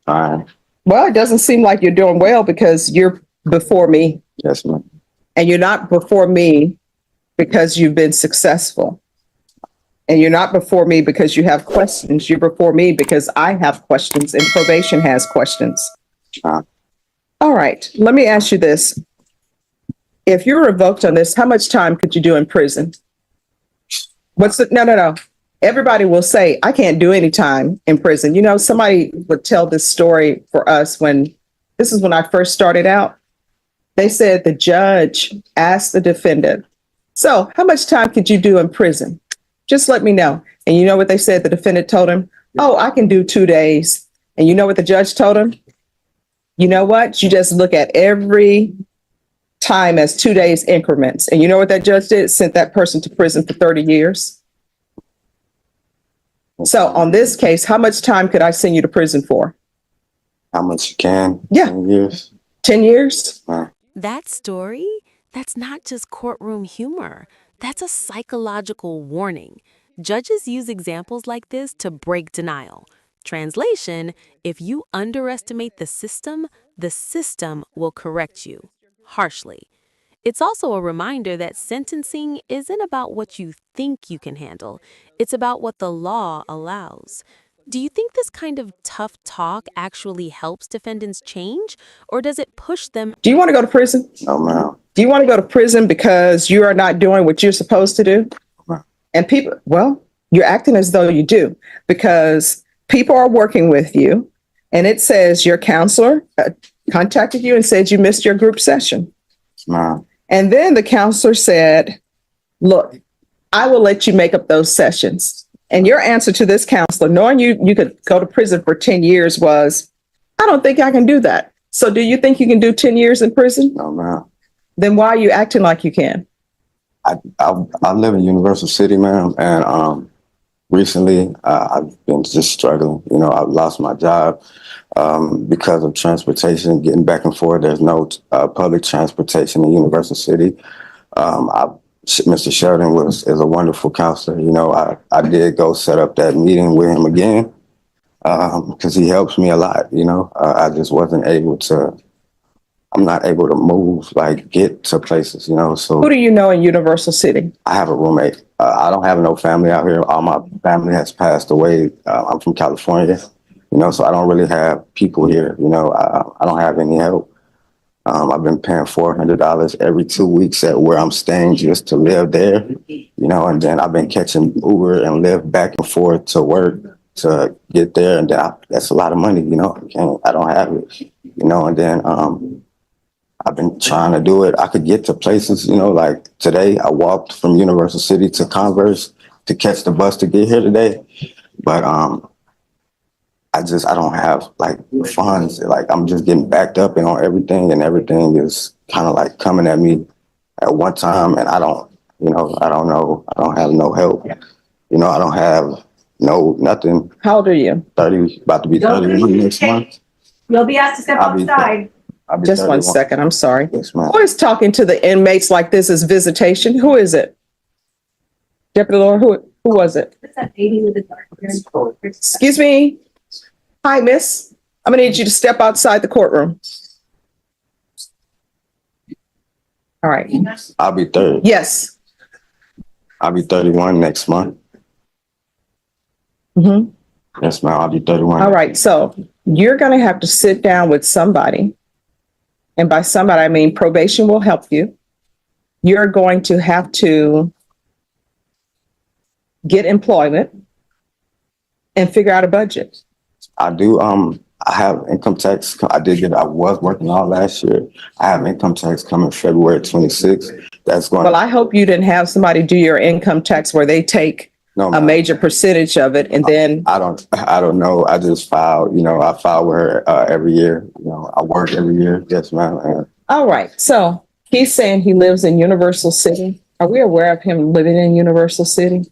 Fine. Well, it doesn't seem like you're doing well because you're before me. Yes, ma'am. And you're not before me because you've been successful. And you're not before me because you have questions. You're before me because I have questions and probation has questions. Uh, All right. Let me ask you this. If you're revoked on this, how much time could you do in prison? No. Everybody will say, I can't do any time in prison. You know, somebody would tell this story for us this is when I first started out. They said the judge asked the defendant, so how much time could you do in prison? Just let me know. And you know what they said? The defendant told him, oh, I can do 2 days. And you know what the judge told him? You know what? You just look at every time as 2 days increments. And you know what that judge did? Sent that person to prison for 30 years. So on this case, how much time could I send you to prison for? how much you can? Yeah. 10 years? 10 years? That story, that's not just courtroom humor. That's a psychological warning. Judges use examples like this to break denial. Translation, if you underestimate the system will correct you harshly. It's also a reminder that sentencing isn't about what you think you can handle. It's about what the law allows. Do you think this kind of tough talk actually helps defendants change, or does it push them? Do you want to go to prison? No, ma'am. Do you want to go to prison because you are not doing what you're supposed to do? Right. And people, well, you're acting as though you do because people are working with you and it says your counselor contacted you and said you missed your group session. Ma'am. And then the counselor said, look, I will let you make up those sessions. And your answer to this counselor, knowing you could go to prison for 10 years was, I don't think I can do that. So do you think you can do 10 years in prison? No, ma'am. Then why are you acting like you can? I live in Universal City, ma'am, and recently I've been just struggling. You know, I've lost my job because of transportation, getting back and forth. There's no public transportation in Universal City. Mr. Sheridan is a wonderful counselor. You know, I did go set up that meeting with him again because he helps me a lot. You know, I just wasn't able to. I'm not able to move, like get to places, you know. So who do you know in Universal City? I have a roommate. I don't have no family out here. All my family has passed away. I'm from California, you know, so I don't really have people here. You know, I don't have any help. I've been paying $400 every 2 weeks at where I'm staying just to live there, you know, and then I've been catching Uber and live back and forth to work to get there. And then that's a lot of money, you know, I don't have it, you know, and then I've been trying to do it. I could get to places, you know, like today I walked from Universal City to Converse to catch the bus to get here today. But I don't have like funds. Like I'm just getting backed up on everything, and everything is kind of like coming at me at one time. And I don't know. I don't have no help. You know, I don't have nothing. How old are you? 30, about to be 31 next month. You'll be asked to step outside. Just 31. 1 second. I'm sorry. Yes, ma'am. Who is talking to the inmates like this is visitation? Who is it? Deputy Lord, who was it? It's that lady with the dark hair. Excuse me. Hi, miss. I'm going to need you to step outside the courtroom. All right. I'll be 30. Yes. I'll be 31 next month. Mm-hmm. Yes, ma'am. I'll be 31. All right. So you're going to have to sit down with somebody. And by somebody, I mean probation will help you. You're going to have to get employment and figure out a budget. I do. I have income tax. I was working all last year. I have income tax coming February 26th. That's going. Well, I hope you didn't have somebody do your income tax where they take a major percentage of it, and then I don't know. I just filed. You know, I file with her every year. You know, I work every year. Yes, ma'am. All right. So he's saying he lives in Universal City. Are we aware of him living in Universal City?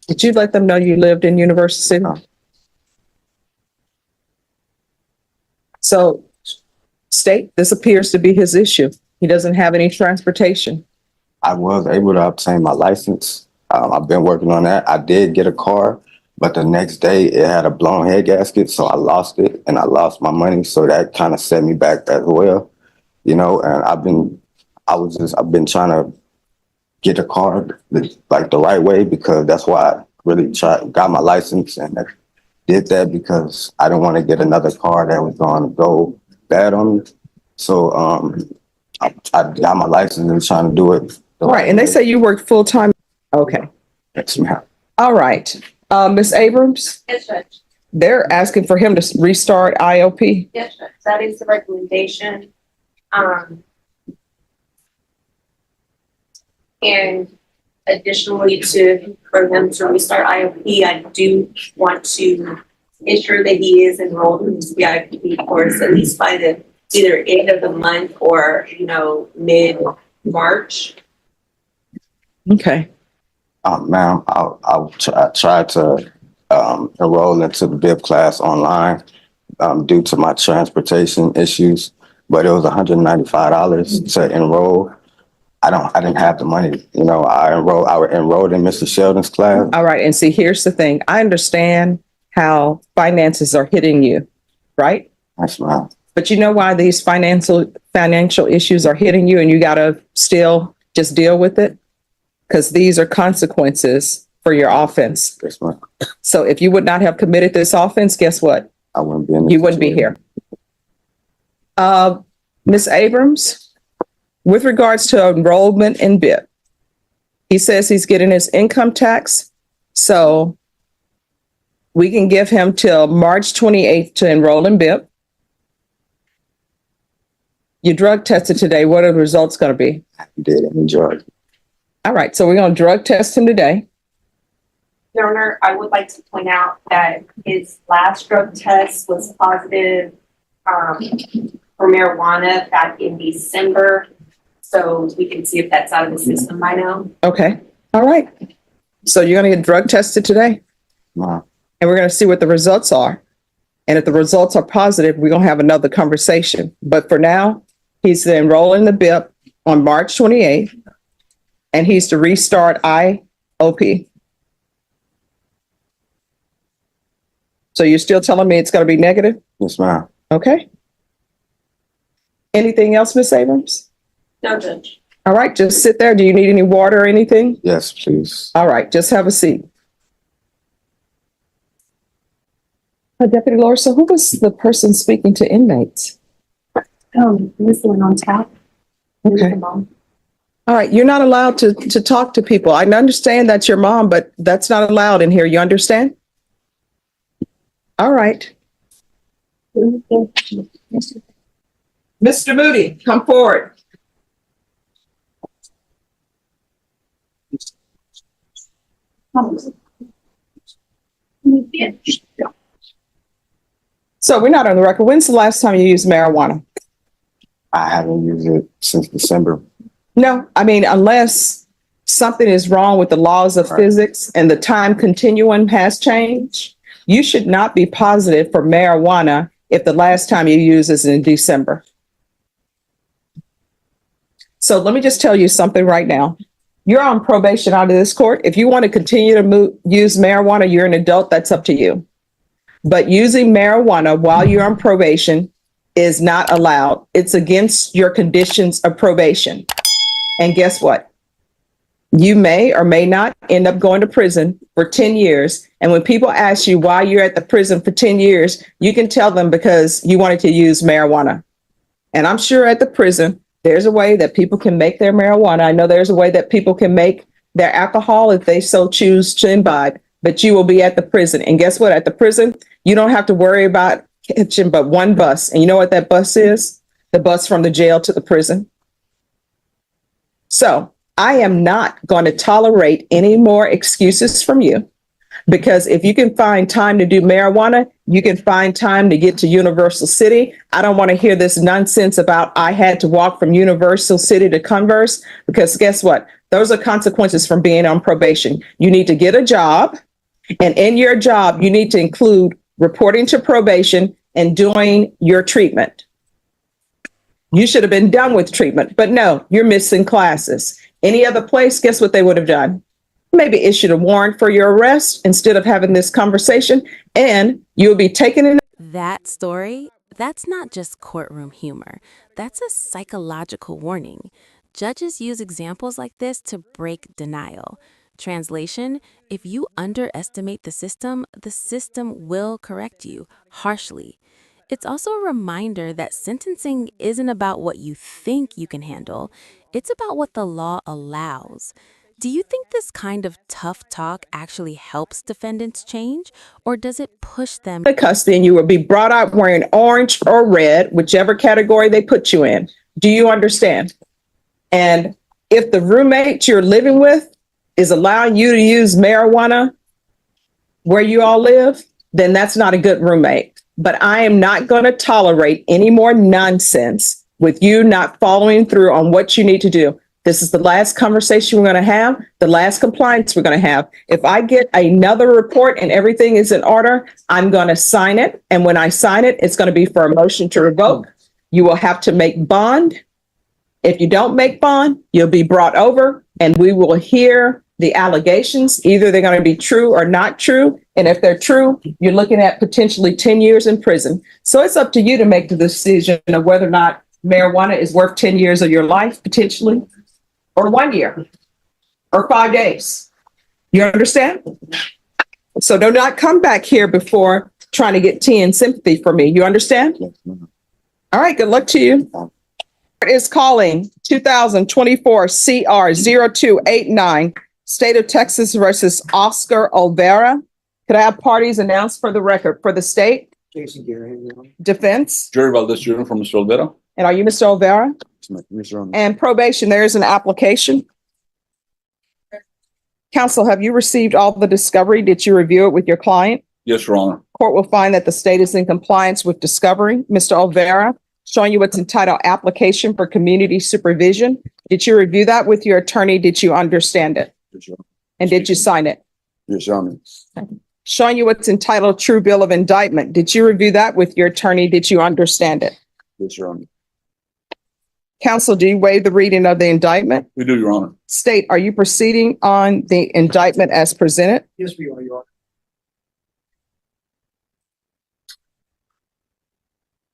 Did you let them know you lived in Universal City? No. So, state, this appears to be his issue. He doesn't have any transportation. I was able to obtain my license. I've been working on that. I did get a car, But the next day it had a blown head gasket, so I lost it and I lost my money. So that kind of set me back as well, you know. And I've been trying to get a car like the right way, because that's why I really got my license, and I did that because I didn't want to get another car that was going to go bad on me. So I got my license and trying to do it. All right. And they say you work full time. Okay. Yes, ma'am. All right. Ms. Abrams, Yes, Judge. they're asking for him to restart IOP. Yes, Judge. That is the recommendation. And additionally for them to restart IOP, I do want to ensure that he is enrolled in his VIP course at least by the either end of the month or, mid-March. Okay. Ma'am, I tried to enroll into the BIP class online due to my transportation issues, but it was $195 to enroll. I didn't have the money. You know, I enrolled in Mr. Sheldon's class. All right. And see, here's the thing. I understand how finances are hitting you, right? That's ma'am. But you know why these financial issues are hitting you and you got to still just deal with it? Because these are consequences for your offense. Yes, ma'am. So if you would not have committed this offense, guess what? I wouldn't be in this You wouldn't be here. Ms. Abrams, with regards to enrollment in BIP, he says he's getting his income tax. So we can give him till March 28th to enroll in BIP. You drug tested today. What are the results going to be? Did any drug. Uh, All right. So we're going to drug test him today. Your Honor, I would like to point out that his last drug test was positive for marijuana back in December. So we can see if that's out of the system by now. Okay. All right. So you're going to get drug tested today, Ma'am. and we're going to see what the results are. And if the results are positive, we're going to have another conversation. But for now, he's enrolling the BIP on March 28th, and he's to restart IOP. So you're still telling me it's going to be negative? Yes, ma'am. Okay. Anything else, Ms. Abrams? No, Judge. All right, just sit there. Do you need any water or anything? Yes, please. All right, just have a seat. Deputy Laura, so who was the person speaking to inmates? This one on top. Okay. All right, you're not allowed to talk to people. I understand that's your mom, but that's not allowed in here. You understand? All right. Mr. Moody, come forward. So we're not on the record. When's the last time you used marijuana? I haven't used it since December. No, I mean, unless something is wrong with the laws of Right. physics and the time continuum has changed, you should not be positive for marijuana if the last time you used is in December. So let me just tell you something right now. You're on probation out of this court. If you want to continue to use marijuana, you're an adult, that's up to you. But using marijuana while you're on probation is not allowed. It's against your conditions of probation. And guess what? You may or may not end up going to prison for 10 years. And when people ask you why you're at the prison for 10 years, you can tell them because you wanted to use marijuana. And I'm sure at the prison, there's a way that people can make their marijuana. I know there's a way that people can make their alcohol if they so choose to imbibe, but you will be at the prison. And guess what? At the prison, you don't have to worry about catching but one bus. And you know what that bus is? The bus from the jail to the prison. So I am not going to tolerate any more excuses from you, because if you can find time to do marijuana, you can find time to get to Universal City. I don't want to hear this nonsense about I had to walk from Universal City to Converse, because guess what? Those are consequences from being on probation. You need to get a job, and in your job, you need to include reporting to probation and doing your treatment. You should have been done with treatment, but no, you're missing classes. Any other place, guess what they would have done? maybe issued a warrant for your arrest instead of having this conversation, and you'll be taken in. That story, that's not just courtroom humor. That's a psychological warning. Judges use examples like this to break denial. Translation, if you underestimate the system will correct you harshly. It's also a reminder that sentencing isn't about what you think you can handle, it's about what the law allows. Do you think this kind of tough talk actually helps defendants change, or does it push them? Custody, and you will be brought out wearing orange or red, whichever category they put you in. Do you understand? And if the roommate you're living with is allowing you to use marijuana where you all live, then that's not a good roommate. But I am not going to tolerate any more nonsense with you not following through on what you need to do. This is the last conversation we're going to have, the last compliance we're going to have. If I get another report and everything is in order, I'm going to sign it. And when I sign it, it's going to be for a motion to revoke. You will have to make bond. If you don't make bond, you'll be brought over and we will hear the allegations. Either they're going to be true or not true. And if they're true, you're looking at potentially 10 years in prison. So it's up to you to make the decision of whether or not marijuana is worth 10 years of your life, potentially, or 1 year, or 5 days. You understand? So do not come back here before trying to get tea and sympathy for me. You understand? All right, good luck to you. Court is calling 2024 CR 0289, State of Texas versus Oscar Olvera. Could I have parties announced for the record for the state? Jason Gary. Defense? Jerry Valdez Jr. from Mr. Olvera. And are you Mr. Olvera? And probation, there is an application. Counsel, have you received all the discovery? Did you review it with your client? Yes, Your Honor. Court will find that the state is in compliance with discovery. Mr. Olvera, showing you what's entitled application for community supervision. Did you review that with your attorney? Did you understand it? Yes, Your Honor. And did you sign it? Yes, Your Honor. Showing you what's entitled true bill of indictment. Did you review that with your attorney? Did you understand it? Yes, Your Honor. Counsel, do you waive the reading of the indictment? We do, Your Honor. State, are you proceeding on the indictment as presented? Yes, we are, Your Honor.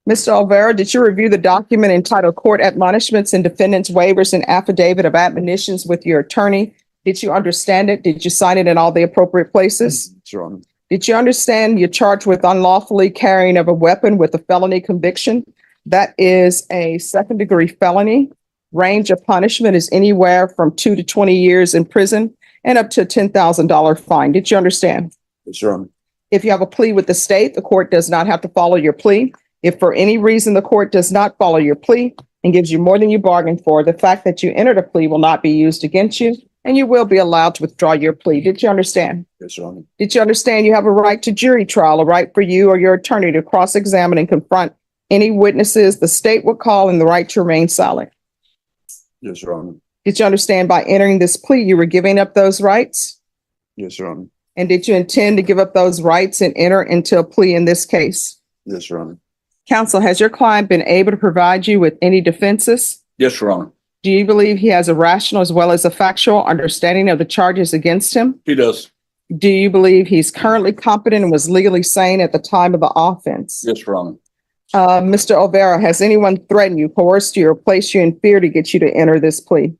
Mr. Olvera, did you review the document entitled Court Admonishments and Defendants Waivers and Affidavit of Admonitions with your attorney? Did you understand it? Did you sign it in all the appropriate places? Yes, Your Honor. Did you understand you're charged with unlawfully carrying of a weapon with a felony conviction? That is a second-degree felony. Range of punishment is anywhere from 2 to 20 years in prison and up to a $10,000 fine. Did you understand? Yes, Your Honor. If you have a plea with the state, the court does not have to follow your plea. If for any reason the court does not follow your plea and gives you more than you bargained for, the fact that you entered a plea will not be used against you, and you will be allowed to withdraw your plea. Did you understand? Yes, Your Honor. Did you understand you have a right to jury trial, a right for you or your attorney to cross-examine and confront any witnesses the state will call, and the right to remain silent? Yes, Your Honor. Did you understand by entering this plea, you were giving up those rights? Yes, Your Honor. And did you intend to give up those rights and enter into a plea in this case? Yes, Your Honor. Counsel, has your client been able to provide you with any defenses? Yes, Your Honor. Do you believe he has a rational as well as a factual understanding of the charges against him? He does. Do you believe he's currently competent and was legally sane at the time of the offense? Yes, Your Honor. Mr. Olvera, has anyone threatened you, coerced you, or placed you in fear to get you to enter this plea?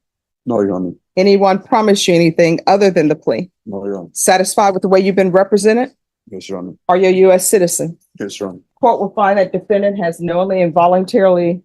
No, Your Honor. Anyone promised you anything other than the plea? No, Your Honor. Satisfied with the way you've been represented? Yes, Your Honor. Are you a U.S. citizen? Yes, Your Honor. Court will find that defendant has knowingly and voluntarily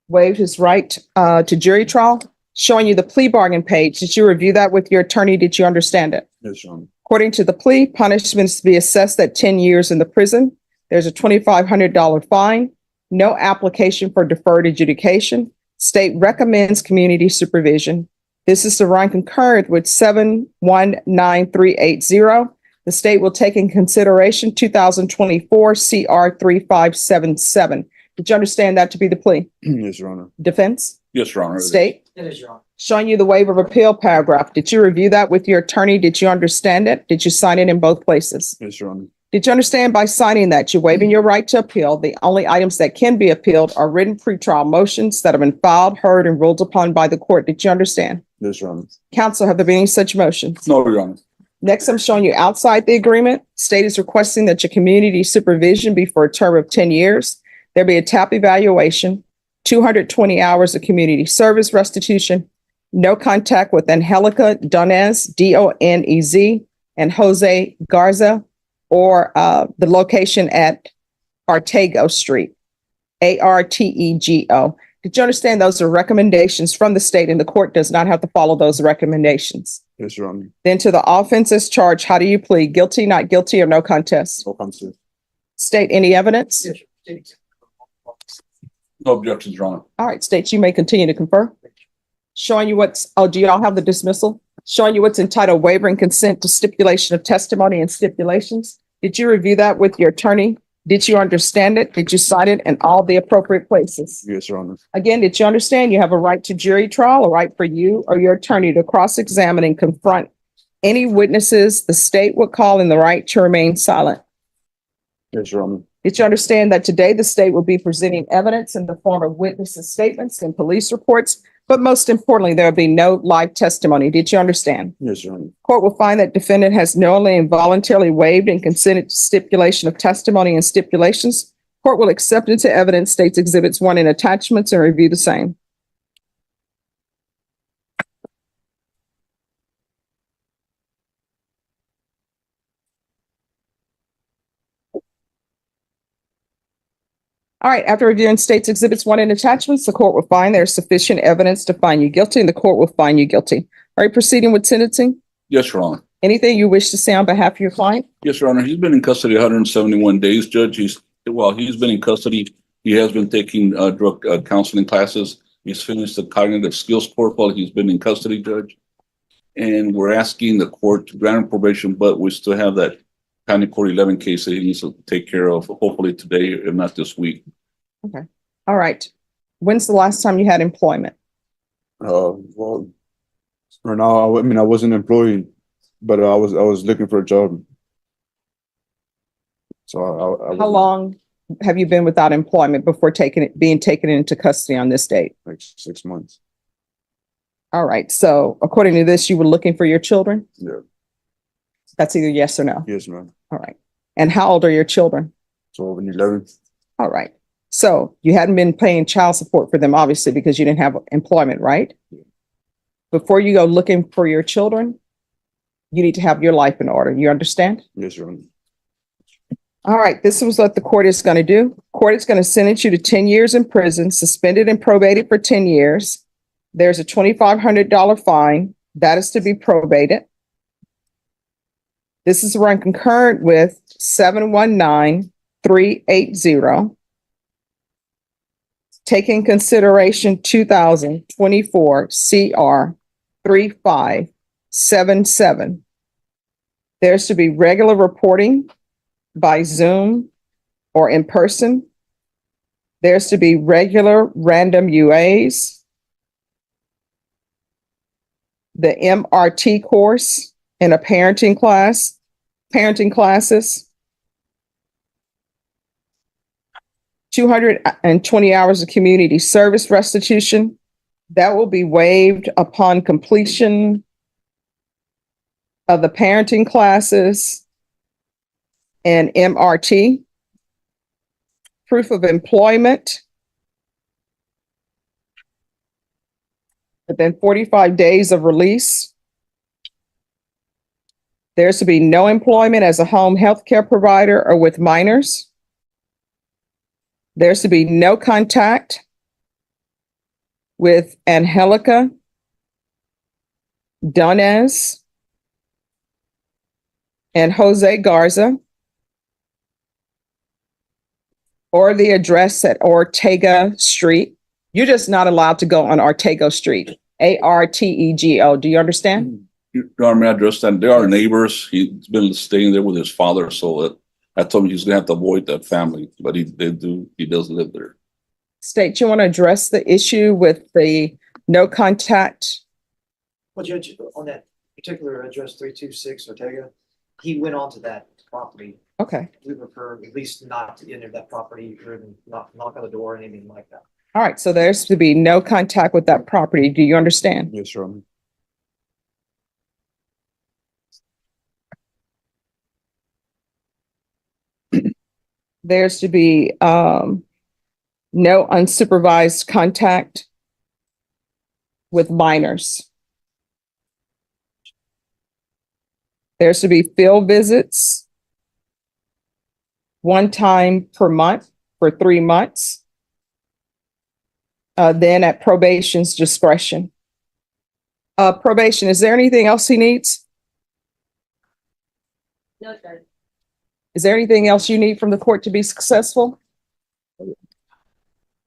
waived his right to jury trial. Showing you the plea bargain page. Did you review that with your attorney? Did you understand it? Yes, Your Honor. According to the plea, punishment is to be assessed at 10 years in the prison. There's a $2,500 fine, no application for deferred adjudication. State recommends community supervision. This is to run concurrent with 719380. The state will take in consideration 2024 CR 3577. Did you understand that to be the plea? Yes, Your Honor. Defense? Yes, Your Honor. State? It is, Your Honor. Showing you the waiver of appeal paragraph. Did you review that with your attorney? Did you understand it? Did you sign it in both places? Yes, Your Honor. Did you understand by signing that you're waiving your right to appeal? The only items that can be appealed are written pretrial motions that have been filed, heard, and ruled upon by the court. Did you understand? Yes, Your Honor. Counsel, have there been any such motions? No, Your Honor. Next, I'm showing you outside the agreement. State is requesting that your community supervision be for a term of 10 years. There be a TAP evaluation, 220 hours of community service restitution, no contact with Angelica Donez, Donez, and Jose Garza, or the location at Artego Street, Artego. Did you understand those are recommendations from the state and the court does not have to follow those recommendations? Yes, Your Honor. Then to the offenses charged, how do you plead? Guilty, not guilty, or no contest? No contest. State any evidence? No objections, Your Honor. All right, state, you may continue to confer. Showing you do y'all have the dismissal? Showing you what's entitled waiver and consent to stipulation of testimony and stipulations. Did you review that with your attorney? Did you understand it? Did you sign it in all the appropriate places? Yes, Your Honor. Again, did you understand you have a right to jury trial, a right for you or your attorney to cross-examine and confront any witnesses the state would call in the right to remain silent? Yes, Your Honor. Did you understand that today the state will be presenting evidence in the form of witnesses' statements and police reports? But most importantly, there will be no live testimony. Did you understand? Yes, Your Honor. Court will find that defendant has knowingly and voluntarily waived and consented to stipulation of testimony and stipulations. Court will accept into evidence states exhibits 1 and attachments and review the same. All right, after reviewing states exhibits 1 and attachments, the court will find there is sufficient evidence to find you guilty and the court will find you guilty. Are you proceeding with sentencing? Yes, Your Honor. Anything you wish to say on behalf of your client? Yes, Your Honor. He's been in custody 171 days, Judge. He's been in custody. He has been taking drug counseling classes. He's finished the cognitive skills course while he's been in custody, Judge. And we're asking the court to grant him probation, but we still have that County Court 11 case that he needs to take care of, hopefully today, if not this week. Okay. All right. When's the last time you had employment? Well, right now, I mean, I wasn't employed, but I was looking for a job. So How long have you been without employment before being taken into custody on this date? like 6 months. All right. So according to this, you were looking for your children? Yeah. That's either yes or no. Yes, ma'am. All right. And how old are your children? 12 and 11. All right. So you hadn't been paying child support for them, obviously, because you didn't have employment, right? Yeah. Before you go looking for your children, you need to have your life in order. You understand? Yes, Your Honor. All right. This is what the court is going to do. Court is going to sentence you to 10 years in prison, suspended and probated for 10 years. There's a $2,500 fine. That is to be probated. This is run concurrent with 719380. Take in consideration 2024 CR 3577. There's to be regular reporting by Zoom or in person. There's to be regular random UAs. The MRT course in a parenting classes. 220 hours of community service restitution. That will be waived upon completion of the parenting classes and MRT. Proof of employment within 45 days of release. There's to be no employment as a home health care provider or with minors. There's to be no contact with Angelica Donez and Jose Garza, or the address at Ortega Street. You're just not allowed to go on Artego Street, Artego. Do you understand? Your Honor, may I address that? They are neighbors. He's been staying there with his father, so I told him he's gonna have to avoid that family, but he does live there. State, you want to address the issue with the no contact? Well, Judge, on that particular address, 326 Ortega, he went onto that property. Okay. We prefer at least not to enter that property or even knock on the door or anything like that. All right. So there's to be no contact with that property. Do you understand? Yes, Your Honor. There's to be no unsupervised contact with minors. There's to be field visits one time per month for 3 months. Then at probation's discretion. Probation, is there anything else he needs? No, Judge. Is there anything else you need from the court to be successful?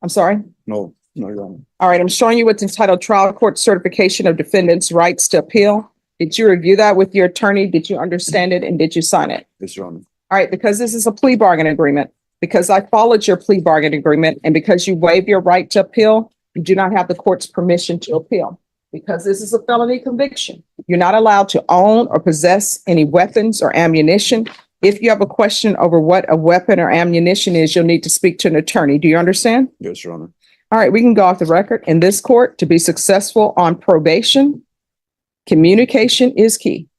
I'm sorry? No, Your Honor. All right, I'm showing you what's entitled Trial Court Certification of Defendant's Rights to Appeal. Did you review that with your attorney? Did you understand it and did you sign it? Yes, Your Honor. All right, because this is a plea bargain agreement, because I followed your plea bargain agreement and because you waived your right to appeal, you do not have the court's permission to appeal. Because this is a felony conviction, you're not allowed to own or possess any weapons or ammunition. If you have a question over what a weapon or ammunition is, you'll need to speak to an attorney. Do you understand? Yes, Your Honor. All right, we can go off the record. In this court, to be successful on probation, communication is key.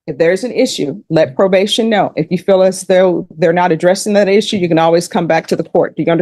If there's an issue, let probation know. If you feel as though they're not addressing that issue, you can always come back to the court. Do you understand?